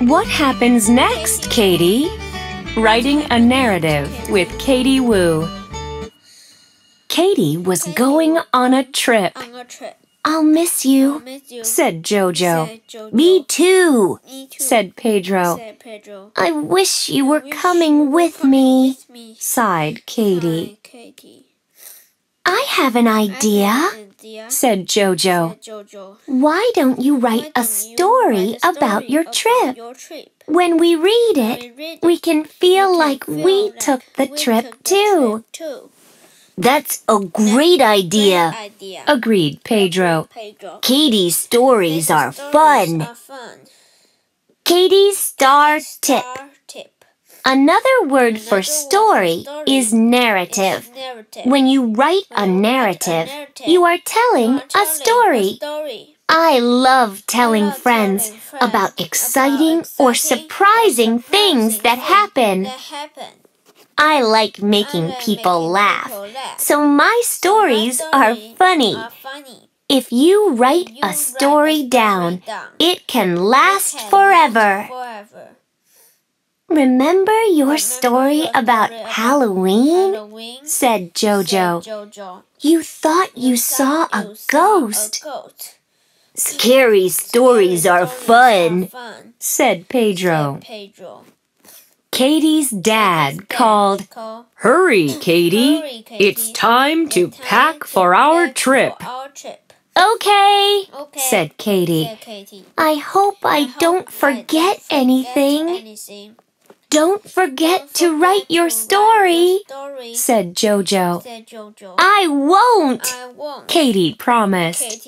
What happens next, Katie? Writing a narrative with Katie Wu. Katie was going on a trip. "I'll miss you," said Jojo. "Me too," said Pedro. "I wish you were coming with me," sighed Katie. "I have an idea," said Jojo. "Why don't you write a story about your trip? When we read it, we can feel like we took the trip too." "That's a great idea," agreed Pedro. "Katie's stories are fun." Katie's star tip. Another word for story is narrative. When you write a narrative, you are telling a story. I love telling friends about exciting or surprising things that happen. I like making people laugh, so my stories are funny. If you write a story down, it can last forever. "Remember your story about Halloween?" said Jojo. "You thought you saw a ghost." "Scary stories are fun," said Pedro. Katie's dad called, "Hurry, Katie. It's time to pack for our trip." "Okay," said Katie. "I hope I don't forget anything." "Don't forget to write your story," said Jojo. "I won't," Katie promised.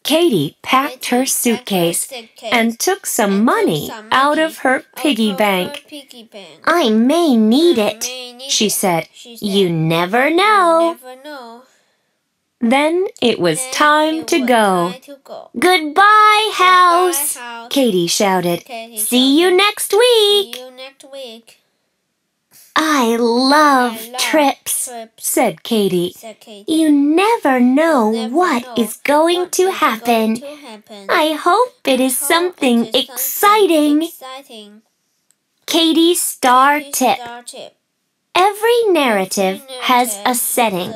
Katie packed her suitcase and took some money out of her piggy bank. "I may need it," she said. "You never know." Then it was time to go. "Goodbye, house," Katie shouted. "See you next week." "I love trips," said Katie. "You never know what is going to happen. I hope it is something exciting." Katie's star tip. Every narrative has a setting.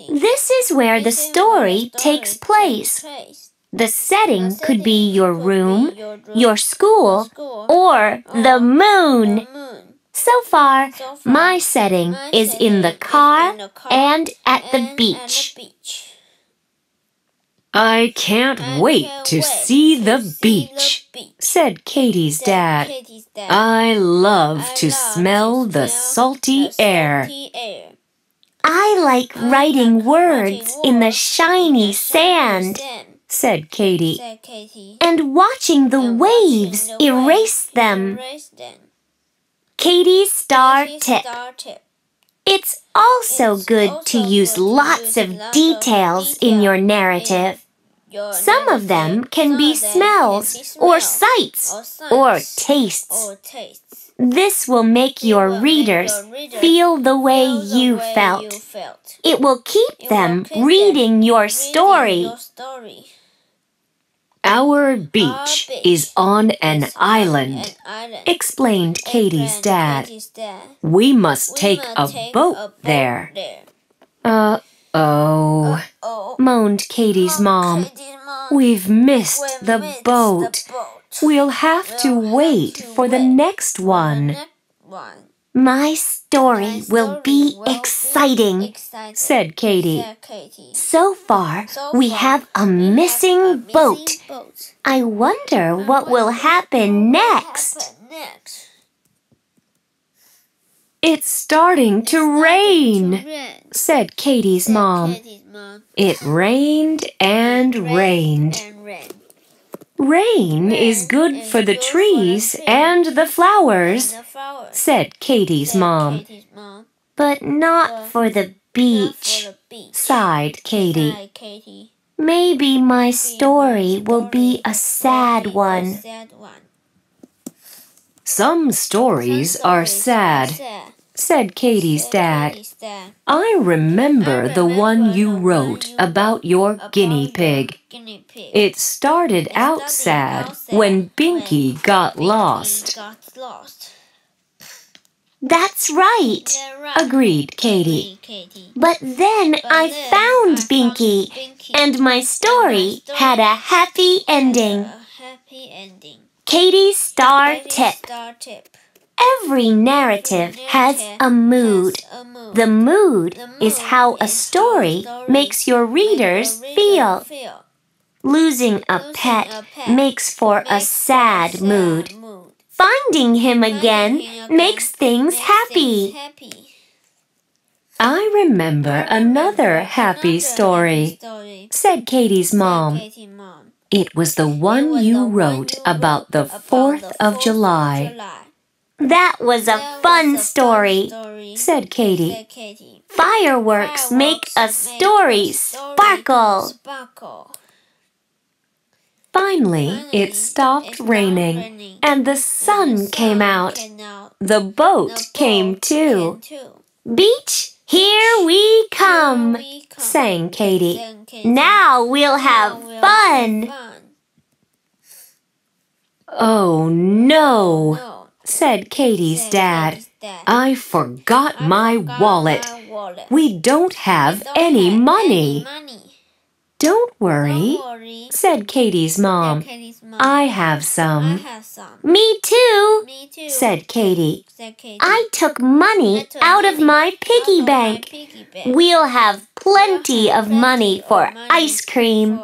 This is where the story takes place. The setting could be your room, your school, or the moon. So far, my setting is in the car and at the beach. "I can't wait to see the beach," said Katie's dad. "I love to smell the salty air." "I like writing words in the shiny sand," said Katie, "and watching the waves erase them." Katie's star tip. It's also good to use lots of details in your narrative. Some of them can be smells or sights or tastes. This will make your readers feel the way you felt. It will keep them reading your story. "Our beach is on an island," explained Katie's dad. "We must take a boat there." "Uh-oh," moaned Katie's mom. "We've missed the boat. We'll have to wait for the next one." "My story will be exciting," said Katie. "So far, we have a missing boat. I wonder what will happen next." "It's starting to rain," said Katie's mom. It rained and rained. "Rain is good for the trees and the flowers," said Katie's mom. "But not for the beach," sighed Katie. "Maybe my story will be a sad one." "Some stories are sad," said Katie's dad. I remember the one you wrote about your guinea pig. It started out sad when Binky got lost. That's right, agreed Katie. But then I found Binky, and my story had a happy ending. Katie's Star Tip. Every narrative has a mood. The mood is how a story makes your readers feel. Losing a pet makes for a sad mood. Finding him again makes things happy. I remember another happy story, said Katie's mom. It was the one you wrote about the 4th of July. That was a fun story, said Katie. Fireworks make a story sparkle. Finally, it stopped raining, and the sun came out. The boat came too. Beach, here we come, sang Katie. Now we'll have fun. Oh no, said Katie's dad. I forgot my wallet. We don't have any money. Don't worry, said Katie's mom. I have some. Me too, said Katie. I took money out of my piggy bank. We'll have plenty of money for ice cream.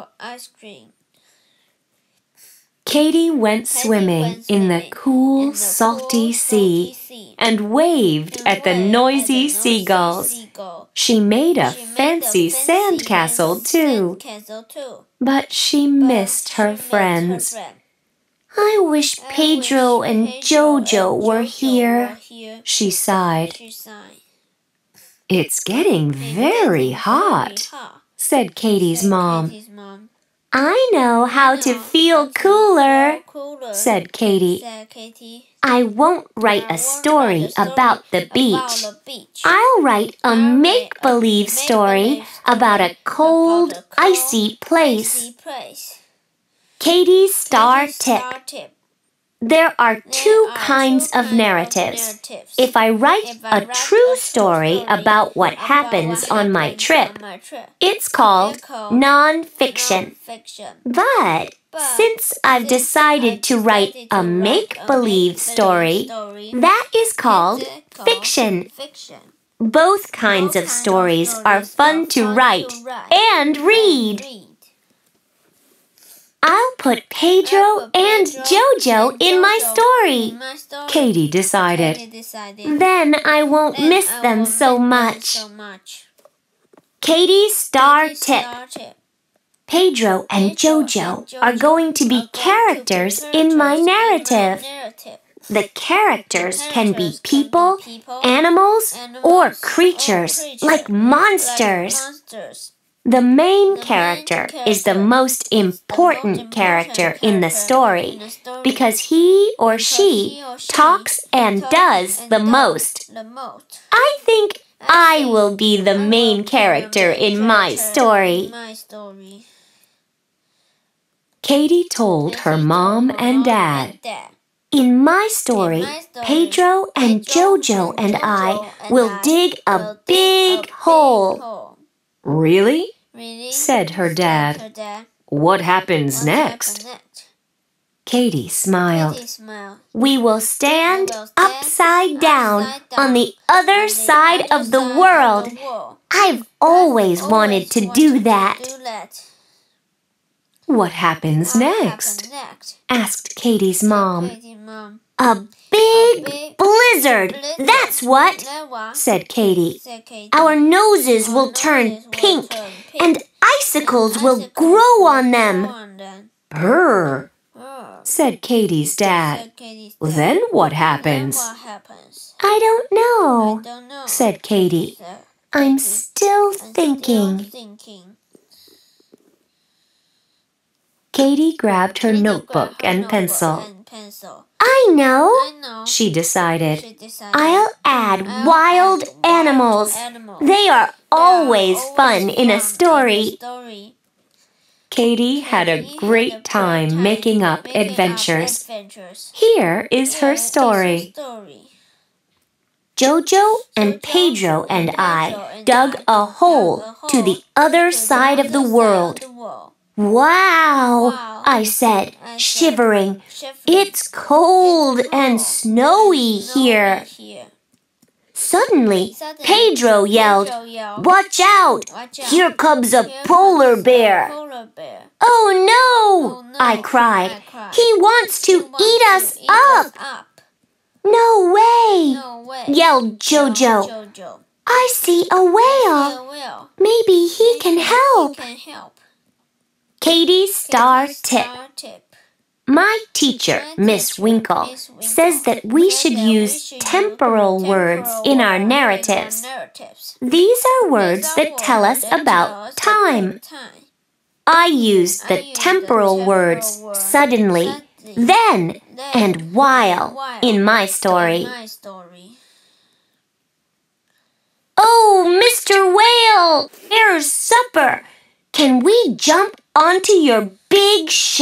Katie went swimming in the cool, salty sea and waved at the noisy seagulls. She made a fancy sandcastle, too. But she missed her friends. I wish Pedro and Jojo were here, she sighed. It's getting very hot, said Katie's mom. I know how to feel cooler, said Katie. I won't write a story about the beach. I'll write a make-believe story about a cold, icy place. Katie's Star Tip. There are two kinds of narratives. If I write a true story about what happens on my trip, it's called non-fiction. But since I've decided to write a make-believe story, that is called fiction. Both kinds of stories are fun to write and read. I'll put Pedro and Jojo in my story, Katie decided. Then I won't miss them so much. Katie's Star Tip. Pedro and Jojo are going to be characters in my narrative. The characters can be people, animals, or creatures like monsters. The main character is the most important character in the story because he or she talks and does the most. I think I will be the main character in my story. Katie told her mom and dad. In my story, Pedro and Jojo and I will dig a big hole. Really? Said her dad. What happens next? Katie smiled. We will stand upside down on the other side of the world. I've always wanted to do that. What happens next? Asked Katie's mom. A big blizzard, that's what, said Katie. Our noses will turn pink and icicles will grow on them. Brr, said Katie's dad. Then what happens? I don't know, said Katie. I'm still thinking. Katie grabbed her notebook and pencil. I know, she decided. I'll add wild animals. They are always fun in a story. Katie had a great time making up adventures. Here is her story. Jojo and Pedro and I dug a hole to the other side of the world. Wow, I said, shivering. It's cold and snowy here. Suddenly, Pedro yelled, "Watch out! Here comes a polar bear!" "Oh no!" I cried. "He wants to eat us up!" "No way!" yelled Jojo. "I see a whale. Maybe he can help." Katie's star tip. My teacher, Miss Winkle, says that we should use temporal words in our narratives. These are words that tell us about time. I used the temporal words suddenly, then, and while in my story. "Oh, Mr. Whale, here's supper. Can we jump onto your big shiny